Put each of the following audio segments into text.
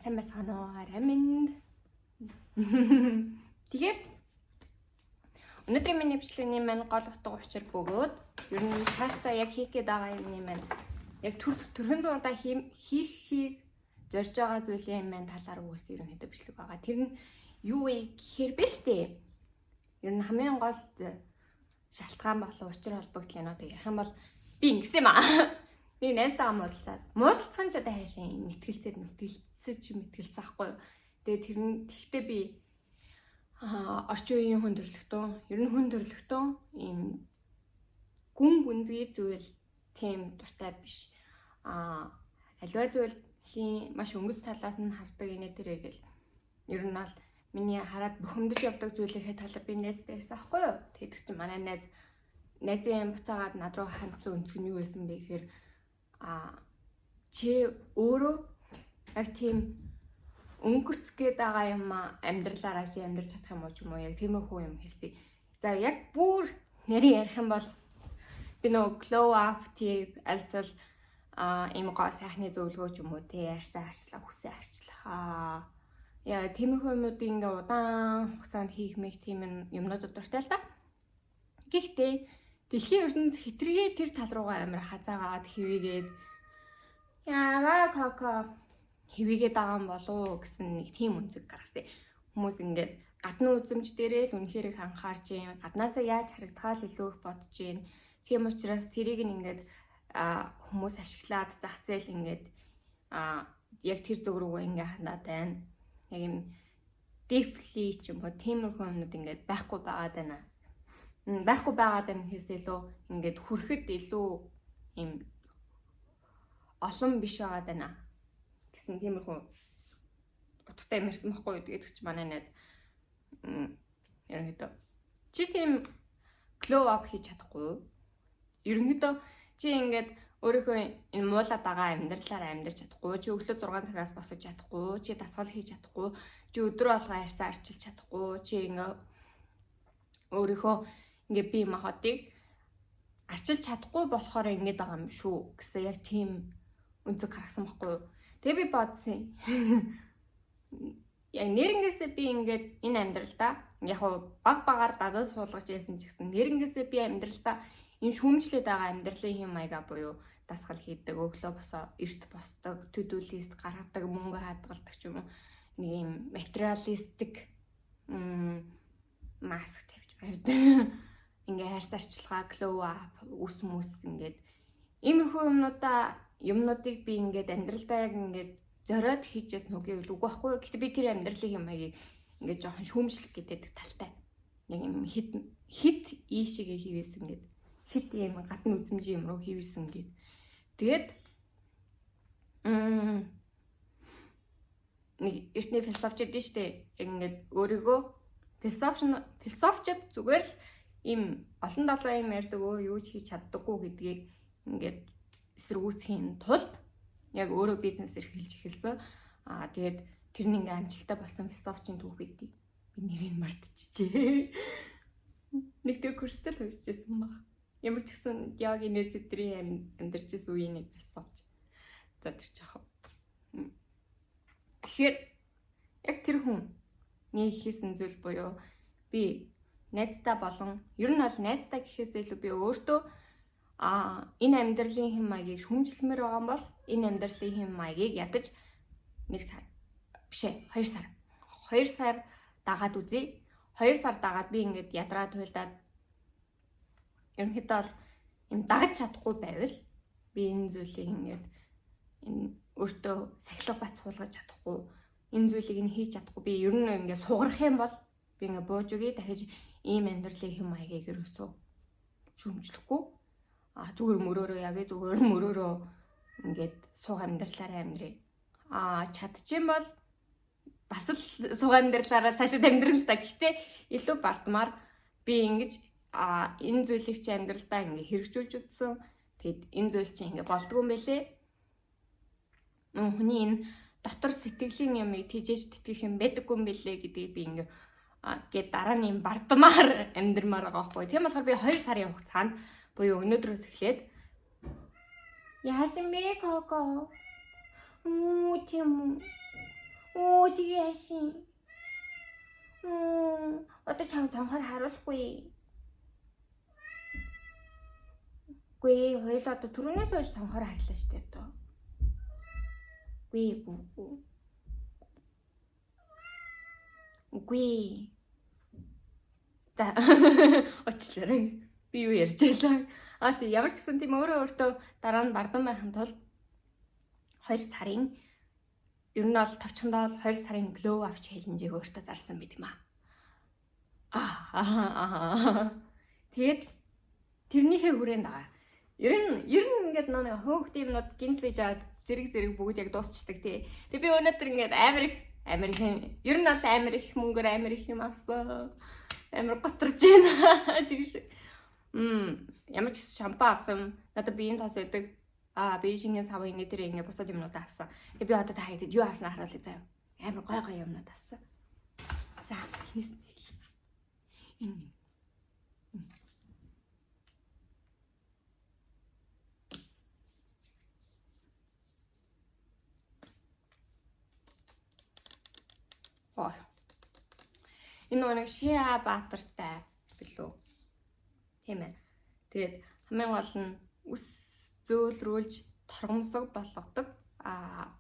сайн байцгаана уу хараминд. Тэгэхээр өнөөдрийн миний бичлэгийн маань гол утга учир бөгөөд ер нь цаашдаа яг хийх гээд байгаа юмны маань яг төрхөн зурдаа хийхийг зорж байгаа зүйлийн маань талаар үгүйс ерөнхийдөө бичлэг байгаа. Тэр нь юу вэ гэхээр биш үү? Ер нь хамгийн гол шалтгаан болон учир холбогдлын одоо ярих юм бол би ингэсэн юм аа. Би найзтайгаа муудалцаад. Муудалцсан ч одоо хайшаа мэтгэлцсэн ахгүй. Тэгээ тэр нь тэгтээ би орчин үеийн хүн төрлөختөө, ер нь хүн төрлөختөө ийм гүн гүнзгий зүйл тийм дуртай биш. Аливаа зүйлийн маш өнгөс талаас нь хардаг инээ тэрэ гэл. Ер нь бол миний хараад бухимдаж явдаг зүйлийнхээ талаар би найзтай ярьсан ахгүй юу? Тэгдэг чинь манай найзын буцаагаад над руу хандсан өнцг нь юу байсан бэ гэхээр чи өөрөө яг тийм өнгөцгээд байгаа юм амьдралаараа чи амьдрч чадах юм уу ч юм уу яг тиймэрхүү юм хэлсэн. За яг бүр нэрийн ярих юм бол би нөгөө glow up тип альсвал ийм гоо сайхны зөвлөгөө ч юм уу те ярьсан арчлаа хүсээ арчлаа. Яа тиймэрхүү юмнуудыг ингээ удаан хугацаанд хийх мэх тийм юмнуудад дуртай л да. Гэхдээ дэлхийн ертөнц хитрхи тэр тал руугаа амар хазаагаад хивээгээд яаваа коко хивээгээд байгаа юм болов гэсэн нэг тийм үнцэг гаргасан. Хүмүүс ингээд гадны үзэмж дээрээ л үнэхээр их анхаарч юм. Гаднаасаа яаж харагдахаа л илүү их бодож юм. Тийм учраас тэрийг ингээд хүмүүс ашиглаад зах зээл ингээд яг тэр зүг рүүгээ ингээд хандаад байна. Яг юм deeply ч юм уу тиймэрхүү юмнууд ингээд байхгүй байгаад байна. Байхгүй байгаад байна гэхээс илүү ингээд хүрэхэд илүү юм олон биш байгаад байна гэсэн тиймэрхүү утгатай юм ярьсан байхгүй юу гэдэг чи манай найз ерөнхийдөө чи тийм glow up хийж чадахгүй. Ерөнхийдөө чи ингээд өөрийнхөө энэ муулаад байгаа амьдралаараа амьдарч чадахгүй, чи өглөө 6 цагаас босож чадахгүй, чи дасгал хийж чадахгүй, чи өдөр болгоо ярьсаа арчилж чадахгүй, чи ингээд өөрийнхөө ингээд би махотыг арчилж чадахгүй болохоор ингэж байгаа юм шүү гэсэн яг тийм үнцэг гаргасан байхгүй юу. Тэгээ би бодсон. Яг нэрнгээсээ би ингээд энэ амьдралдаа яг баг багаар дадал суулгаж байсан ч гэсэн нэрнгээсээ би амьдралдаа энэ шүүмжлээд байгаа амьдралын хэм маяга буюу дасгал хийдэг, өглөө босоо эрт босдог, to-do list гаргадаг, мөнгө хадгалдаг ч юм уу нэг юм материалистик маск тавьж барьдаг. Ингээ хайрц арчилгаа, glow up, үс мүс ингээд иймэрхүү юмнуудыг би ингээд амьдралдаа яг ингээд зориод хийчихсэн үгүй үгүй байхгүй. Гэхдээ би тэр амьдралын юм аягийг ингээд жоохон шүүмжлэх гэдэг талтай. Яг юм хит ийшээгээ хийвэсэн ингээд хит юм гадны үзмжийн юм руу хийвэсэн ингээд. Тэгээд нэг эртний философичд дээ штэ. Яг ингээд өөрийгөө философичд зүгээр л им олон долоо юм ярьдаг өөр юу ч хийж чаддаггүй гэдгийг ингээд эсэргүүцхийн тулд яг өөрөө бизнес эрхэлж эхэлсэн. Тэгээд тэр нь ингээд амжилттай болсон философичийн түүх байдгийг би нэрийг мартчихжээ. Нэг тэр курстэл уншижсэн баг. Ямар ч гэсэн яг энэ зэтрийн амьдарч байсан үеийн нэг философич. За тэр жахав. Тэгэхээр яг тэр хүний хийсэн зүйл буюу би найзтай болон ер нь бол найзтай гэхээс илүү би өөртөө энэ амьдралын хэм маягийг шүмжлэмээр байгаа юм бол энэ амьдралын хэм маягийг ядаж 1 сар бишээ 2 сар дагаад үзье. 2 сар дагаад би ингээд ядраа туйлдаад ерөнхийдөө бол юм дагаж чадахгүй байвал би энэ зүйлийг ингээд энэ өөртөө сахилга бат суулгаж чадахгүй энэ зүйлийг нь хийж чадахгүй би ер нь ингээд сугарах юм бол би ингээд бууж өгье дахиж ийм амьдралын хэм маягийг ерөөсөө шүүмжлэхгүй зүгээр мөрөөрөө явъя зүгээр мөрөөрөө ингээд сууг амьдралаараа амьдрий. Чадчих бол бас л сууг амьдралаараа цаашаа амьдрал та. Гэхдээ илүү бардмаар би ингэж энэ зүйлийг чи амьдралдаа ингээ хэрэгжүүлж үзсэн. Тэгэд энэ зүйл чи ингээ болдгоо юм бэлээ. Хүний энэ дотор сэтгэлийн юмыг тижээж тэтгэх юм байдаггүй юм бэлээ гэдгийг би ингээ гээд дараа нь юм бардмаар амьдрмаар байгаа байхгүй. Тийм болохоор би 2 сарын хугацаанд буюу өнөөдрөөс эхлээд яасан бэ коко тийм Оо тэгээ яашин. Одоо чам цонхоор харуулахгүй. Гүй хоёул одоо түрүүнээс хойш цонхоор харлаа штэ одоо. Гүй. Үгүй. За очлоо. Би юу ярьж байлаа. Тэг ямар ч гэсэн тийм өөртөө дараа нь бардам байхын тулд 2 сарын ер нь бол товчхондоо 2 сарын glow up challenge-ийг өөртөө зарсан байт юм аа. Тэгээд тэрнийхээ хүрээнд байгаа. Ер нь ингээд нөө хөөхт юмнууд гинт бийж аваад зэрэг бүгд яг дуусчдаг тий. Тэг би өнөөдөр ингээд амар их ер нь бол амар их мөнгөөр амар их юм авсан. Амар готрж байна. Жигш. Ямар ч шампаа авсан. Надад биеийн тос байдаг. Би шингэн сав инээ дээр ингээд бусад юмнууд авсан. Тэг би одоо та хаяад юу авснаа харуулъя заяа. Амар гой юмнууд авсан. За энэс энэ. Энэ нэг Шиа Баатартай билүү. Тийм ээ. Тэгээд хамгийн гол нь үс зөөлрүүлж торгомсог болгодог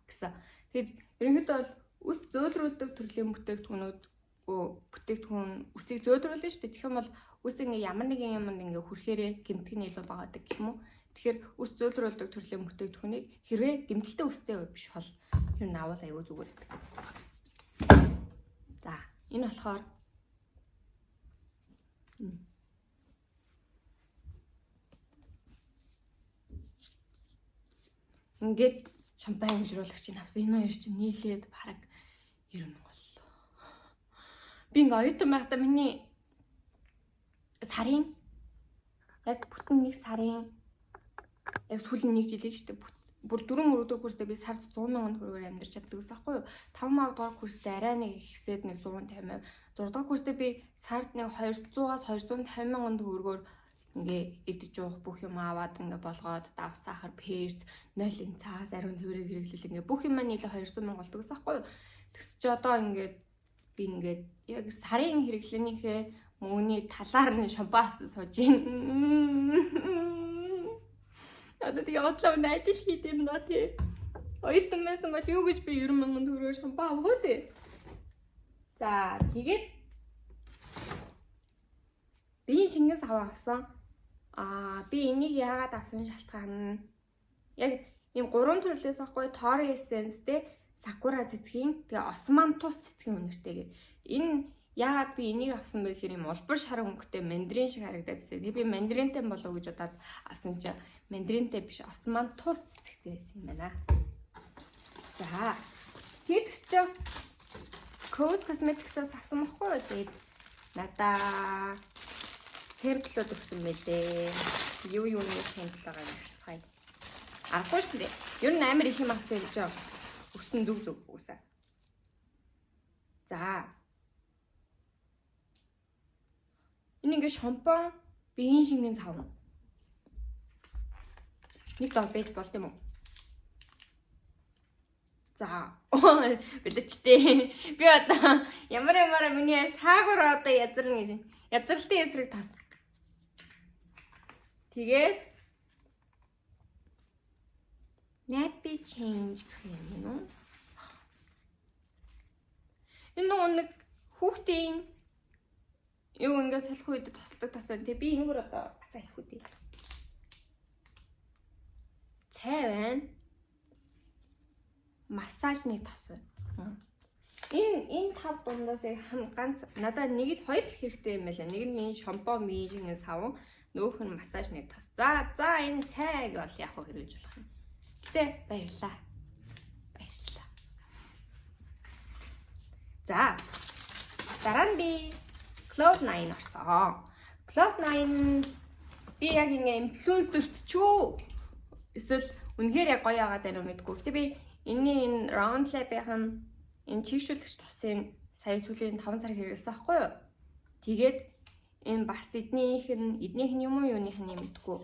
гэсэн. Тэгээд ерөнхийдөө бол үс зөөлрүүлдэг төрлийн бүтээгдэхүүн үсийг зөөлрүүлнэ шүү дээ. Тэгэх юм бол үс ингээ ямар нэгэн юмд ингээ хүрхээрээ гэмтгэн илүү багаадаг гэх юм уу. Тэгэхээр үс зөөлрүүлдэг төрлийн бүтээгдэхүүнийг хэрвээ гэмтэлтэй үстэй биш бол ер нь авал аягүй зүгээр байдаг. За энэ болохоор ингээд шампань амжруулагчийг авсан. Энэ хоёр чинь нийлээд бараг 90 боллоо. Би ингээ оюутан байхдаа миний сарын яг бүтэн нэг сарын яг сүүлийн 1 жилийг штэ бүр 4 мөрөдөө курстэй би сард 100,000 төгрөгөөр амьдарч чаддаг ус аахгүй юу? 5 дугаар курстэй арай нэг ихсээд нэг 150,000. 6 дугаар курстэй би сард нэг 200-аас 250,000 төгрөгөөр ингээ идэж уух бүх юм аваад ингээ болгоод дав сахар, перс, 0 цаас, ариун цэврийг хэрэглэл ингээ бүх юм маань нийлээ 200,000 болдог ус аахгүй юу? Тэгс чи одоо ингээд би ингээд яг сарын хэрэглэнийхээ мөнгөний талаар нь шампаа авсан сууж байна. Одоо тэгээ бодлоо ажил хийдэм нөө тий. Оюутан байсан бол юу гэж би 90,000 төгрөгөөр шампаа авах уу тий. За тэгээд би шингэн сав авсан. Би энийг яагаад авсан шалтгаан нь яг ийм 3 төрлөөс ахгүй Tori Essence те Sakura цэцгийн тэгээ Osmanthus цэцгийн үнэртэй гэдэг. Энэ яагаад би энийг авсан бэ гэхээр юм улбар шар өнгөтэй мандарин шиг харагдаад байсан. Тэгээ би мандаринтай болов гэж удаад авсан чи мандаринтай биш Osmanthus цэцэгтэй байсан юм байна. За тэгс чи Cos Cosmetics-аас авсан байхгүй юу? Тэгээд надаа сэмплүүд өгсөн мэлээ. Юу нэг сэмпл байгаа юм харцгаая. Арахгүй шүү дээ. Ер нь амар их юм авсан гэж өгсөн зүг үгүйсаа. За. Энэ ингээ шампань биеийн шингэн сав. Нэг доо байж болд юм уу? За. Бэлэчтэй. Би одоо ямар миний саагур одоо язрна гэж. Язралтын эсрэг тас. Тэгээд Nappy Change Cream юм. Энэ нэг хүүхдийн юу ингээ салхи үед тосдог тасаа. Тэгээ би энэгээр одоо бацаа их үдээ. Цай байна. Массажны тос байна. Энэ тав дундаас ганц надад нэг л 2 хэрэгтэй юм байна. Нэг нь энэ шампунь мижийн савн, нөгөөх нь массажны тос. За энэ цайг бол яг хэрэглэж болох юм. Гэтэ баярлаа. За. Дараа нь би Cloud9 орсон. Cloud9 би яг ингээ инфлюенсерт ч үү. Эсвэл үнэхээр яг гоё яагаад байна уу гэдэггүй. Гэтэ би энэ Round Lab-ийн энэ чигшүүлэгч тосын сая сүүлийн 5 сар хэрэглэсэн байхгүй юу? Тэгээд энэ бас эднийх нь юм уу юуных нь юм гэдэггүй.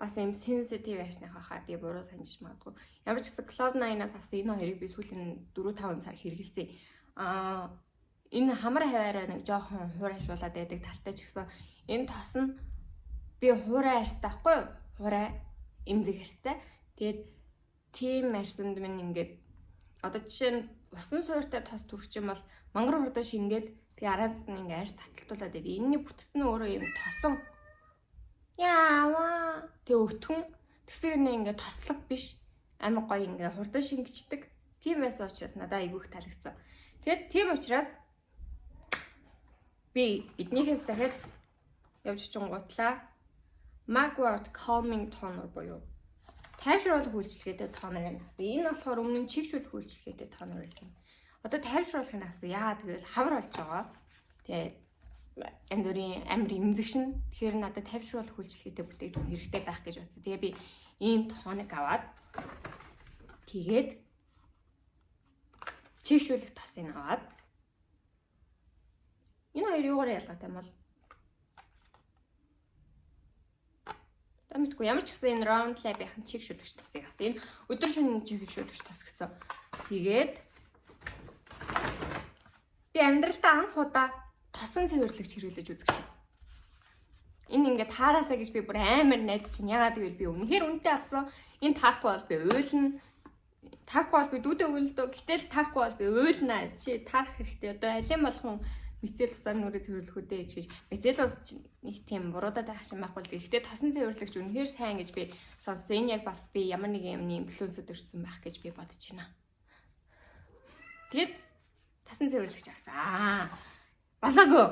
бас юм sensitive ярьсных байхаа би буруу санджиж магадгүй. Ямар ч гэсэн Cloud9-аас авсан энэ хоёрыг би сүүлийн 4-5 сар хэрэгэлсэн. Энэ хамар хаваараа нэг жоохон хуурайшуулаад байдаг талтай ч гэсэн энэ тос нь би хуурай арьстай байхгүй юу? Хуурай эмзэг арьстай. Тэгээд тийм арьсанд минь ингээд одоо жишээ нь усан суурьтай тос түрчих юм бол мангар хурдаа шингээд тэгээ араас нь ингээд арьс таталтуулаад байдаг. Энэний бүтцэн өөрөө юм тосон. Яаваа. Тэгээ өтгөн тэгсээр нэ ингээд тослог биш. Амар гоё ингээд хурдан шингэждэг. Тийм байсан учраас надад айгүйх таалагдсан. Тэгээд тийм учраас би эднийхээс дахиад явж чонгуутлаа. Magward Calming Toner буюу тайвшруулах үйлчилгээтэй тонер юм авсан. Энэ болохоор өмнө нь чигшүүлэх үйлчилгээтэй тонер байсан. Одоо тайвшруулахыг авсан. Яагаад гэвэл хавар болж байгаа. Тэгээд эндүрийн амир эмзэгшин. Тэгэхээр надад тайвшруулах үйлчилгээтэй бүтээгдэхүүн хэрэгтэй байх гэж бодсон. Тэгээ би ийм тоник аваад тэгээд чигшүүлэх тосыг аваад энэ хоёр юугаар ялгаатай юм бол Тамидгүй ямар ч гэсэн энэ Round Lab-ийн чигшүүлэгч тосыг авсан. Энэ өдөр шөнийн чигшүүлэгч тос гэсэн. Тэгээд би амьдралдаа анх удаа тосон цэвэрлэгч хэрэглэж үзэж байна. Энэ ингээд таараасаа гэж би бүр амар найдаж чинь. Ягаад гэвэл би үнэхээр үнэтэй авсан. Энэ таахгүй бол би уйлна. Таахгүй бол би дүүдээ уйлдөө. Гэтэл таахгүй бол би уйлнаа. Чи таарах хэрэгтэй. Одоо алим болгон мицэл усаар нүрээ цэвэрлэх үдэ гэж. Мицэл ус нэг тийм буруудаад байх шиг байхгүй л. Гэхдээ тосон цэвэрлэгч үнэхээр сайн гэж би сонссон. Энэ яг бас би ямар нэг юмны инфлюенсэд өрсөн байх гэж би бодож байна. Тэгээд тосон цэвэрлэгч авсан. Болоогүй.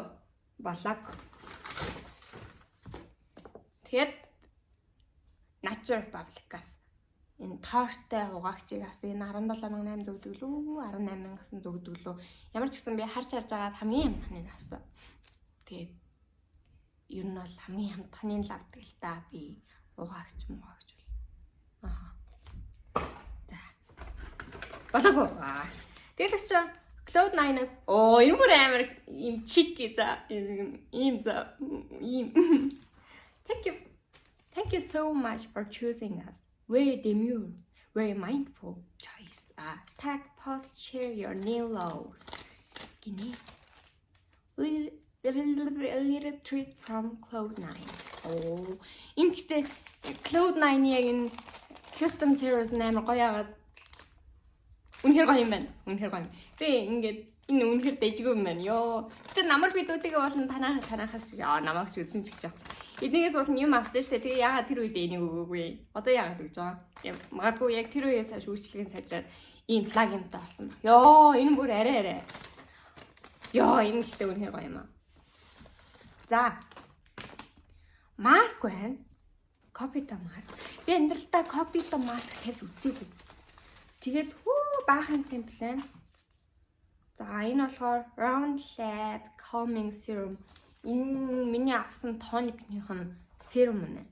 Тэгээд Nature Republic-аас энэ тоортой угаагчийг авсан. Энэ 17,800 зөвдөг лөө 18,000 зөвдөг лөө. Ямар ч гэсэн би харж байгаад хамгийн амтхныг авсан. Тэгээд ер нь бол хамгийн амтхныг л авдаг л та би угаагч бол. За. Болоогүй. Тэгээд ч Cloud9-аас энэ бүр амар юм чик за ийм. Thank you so much for choosing us. Very demure, very mindful choice. Tag, post, share your new lows. Gini. A little treat from Cloud9. Oh, энэ гэдэг Cloud9 яг энэ custom series амар гоё яагаад үнэхээр гоё юм байна. Үнэхээр гоё. Тэгээ ингээд энэ үнэхээр дэжгүй юм байна. Йоо. Гэтэ намар бидүүдийг бол танахаас намайг ч үзсэн ч гэж байна. Эднийгээс бол юм авсан шүү дээ. Тэгээ яагаад тэр үед энийг өгөөгүй. Одоо яагаад гэж байгаа. Магадгүй яг тэр үеэс хойш үйлчлэгийн сайжраад ийм флаг юмтай болсон. Йоо, энэ бүр арай. Йоо, энэ гэхдээ үнэхээр гоё юм аа. За. Маск байна. Копито маск. Би амьдралдаа копито маск тавьж үзээгүй. Тэгээд баахан симпл байна. За, энэ болохоор Round Lab Calming Serum. Энэ миний авсан тоникных нь серум нэ.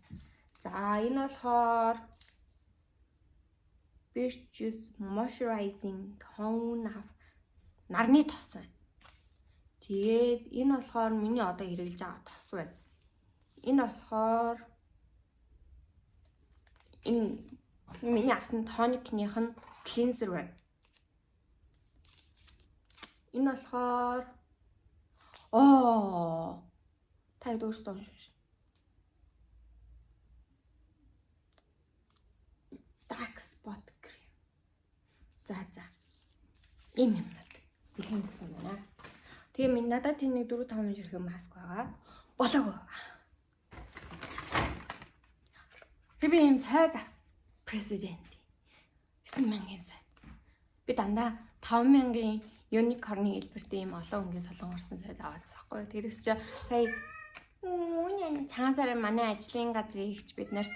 За энэ болохоор Virtuous Moisturizing Tone нарны тос байна. Тэгээд энэ болохоор миний одоо хэрэглэж байгаа тос байна. Энэ болохоор энэ миний авсан тоникных нь cleanser байна. Энэ болохоор таг өөрсдөө уншиж. Dark spot cream. За. Ийм юмнууд бэлэн гэсэн байна. Тэгээ минь надад тийм нэг 4-5 минут хэрэг маск байгаа. Болоогүй. Би ийм сайз авсан. President. 9,000 сайз. Би дандаа 5,000-ийн Unicorn-ийн хэлбэртэй ийм олон өнгийн солон орсон сайз аваад байхгүй. Тэгээс чи сая цагаан манай ажлын газрын ихч бид нарт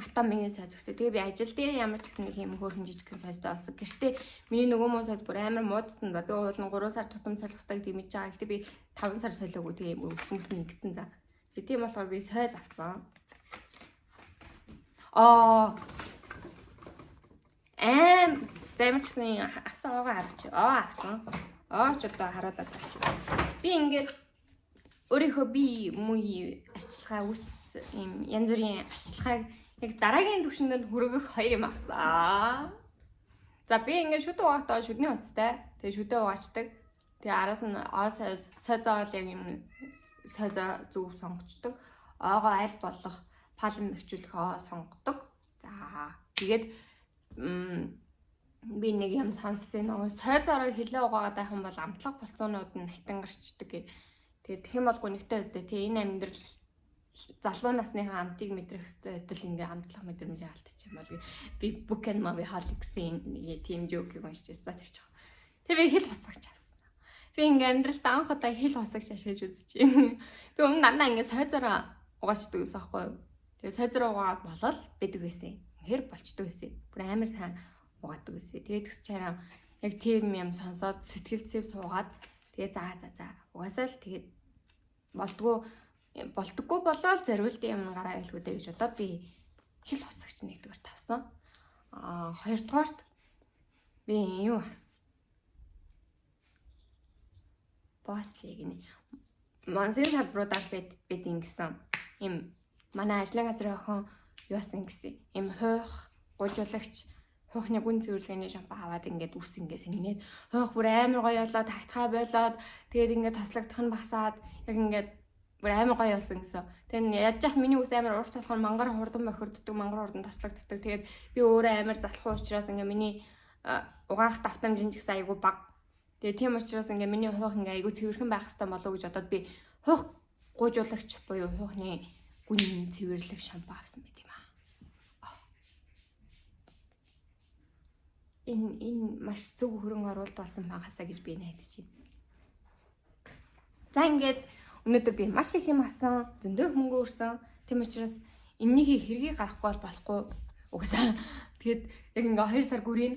атомын сайз өгсөн. Тэгээ би ажил дээр ямар ч гэсэн нэг юм хөөрхөн жижигхэн сайзтай болсон. Гэртээ миний нөгөө муу сайз бүр амар муудсан. Би уулын 3 сар тутам солихсдаг гэж мэдж байгаа. Гэтэ би 5 сар солиогүй тэгээ юм өвсмөс нэгсэн за. Тийм болохоор би сайз авсан. Замч гэсэн авсан аваагаа авч. Авсан. Ч одоо харуулаад байна. Би ингээд өөрийнхөө бие мөн арчилгаа үс юм янз бүрийн арчилгааг яг дараагийн түвшинд хүргэх хоёр юм авсан. За би ингээд шүдэ угаахтаа шүдний уцтай. Тэгээ шүдэ угаачдаг. Тэгээ араас нь сойзоо яг юм сойзоо зүг сонгочдог. Оогоо аль болох палан мэгчүүлэх сонгодог. За тэгээд би нэг юм сонссон нөгөө сойзоороо хилээ угаагаад байх юм бол амтлах болцоонууд нь хитан гарчдаг гэ. Тэгээд тэгэх юм бол гонигтай өстэй. Тэгээ энэ амьдрал залуу насныхаа амтыг мэдрэх хэвээр өдөл ингээ амтлах мэдрэмж алдчих юм бол би Book and Movie Holics-ийн нэг тийм жокийг уншижсэн тэр чих. Тэгээ би хил хусагч авсан. Би ингээ амьдралд анх удаа хил хусагч ашиглаж үзчихээн. Би өмнө дандаа ингээ сойзороо угаачдаг гэсэн аахгүй юу. Тэгээ сойзороо угаад болол бидэг байсан. Хэр болчдөг байсан. Бүр амар сайн угаадаг байсан. Тэгээд тэгс чараа яг тийм юм сонсоод сэтгэл зэв суугаад тэгээ за угаасаа л тэгээд болдгоо болоод зориулт юм гараа илгүүдэй гэж бодоод би хил хусагч нэгдүгээр тавсан. Хоёрдугаарт би юу авсан? Бослиг нэг Монсер продакт бид ингэсэн. Им манай ажлын газрын охин юу асан гэсэн. Им хойх гужуулагч хойхны гүн цэвэрлэгээний шампа аваад ингээд үс ингээд сэнгээд хойх бүр амар гоё болоод тагтгаа болоод тэгээд ингээд тослогдох нь багасаад яг ингээд бүр амар гоё болсон гэсэн. Тэгээд яаж яах миний үс амар урт болохоор мангар хурдан бохирддаг, мангар хурдан тослогддог. Тэгээд би өөрөө амар залхуу учраас ингээд миний угаах давтамжин ч гэсэн айгүй бага. Тэгээд тийм учраас ингээд миний хойх ингээд айгүй цэвэрхэн байх хэрэгтэй болов уу гэж бодоод би хойх гужуулагч буюу хойхны гүн цэвэрлэх шампа авсан байт юм аа. Энэ маш зөв хөрөнгө оруулалт болсон багасаа гэж би найдаж байна. За ингээд өнөөдөр би маш их юм авсан, зөндөө хөнгө өрсөн. Тийм учраас энэний хэргийг гаргахгүй бол болохгүй. Угсаа тэгэд яг ингээ 2 сар гүрийн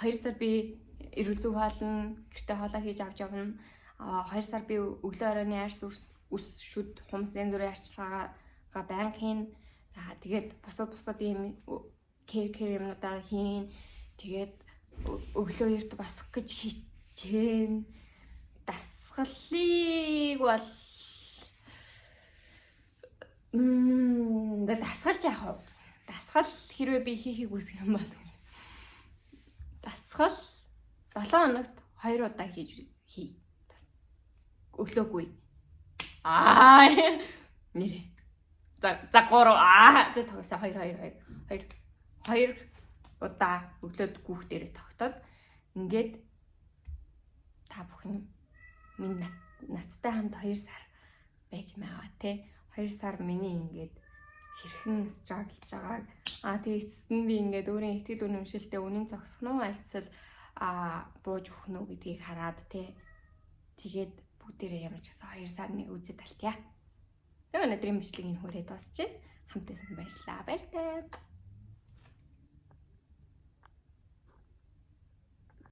2 сар би эрүүл зүй хоолно, гэртээ хоолоо хийж авч явна. 2 сар би өглөө оройн арьс үс шүд хумс янз бүрийн арчилгаагаа байнга хийн. За тэгээд бусад ийм кэр юмнуудаа хийн. Тэгээд өглөө эрт басах гэж хичээн. Дасгалыг бол дасгалж яах вэ? Дасгал хэрвээ би хийхийг үсэх юм бол дасгал 7 хоногт 2 удаа хий. Өглөөгүй. Нэрээ. За 3 тэг тогсоо 2 удаа өглөөд гүүх дээрээ тогтоод ингээд та бүхэн минь надтай хамт 2 сар байж байгаа тий. 2 сар миний ингээд хэрхэн страглж байгааг тэгээд эцэст нь би ингээд өөрийн итгэл үнэмшилтэд үнэн зогсох нь альцал бууж өгөх нь гэдгийг хараад тий. Тэгээд бүгдээрээ ямар ч гэсэн 2 сар нэг үзэд талтъя. Тэгээ өнөөдрийн бичлэгийг хүрээд дуусчих. Хамт байсан баярлалаа. Баяртай.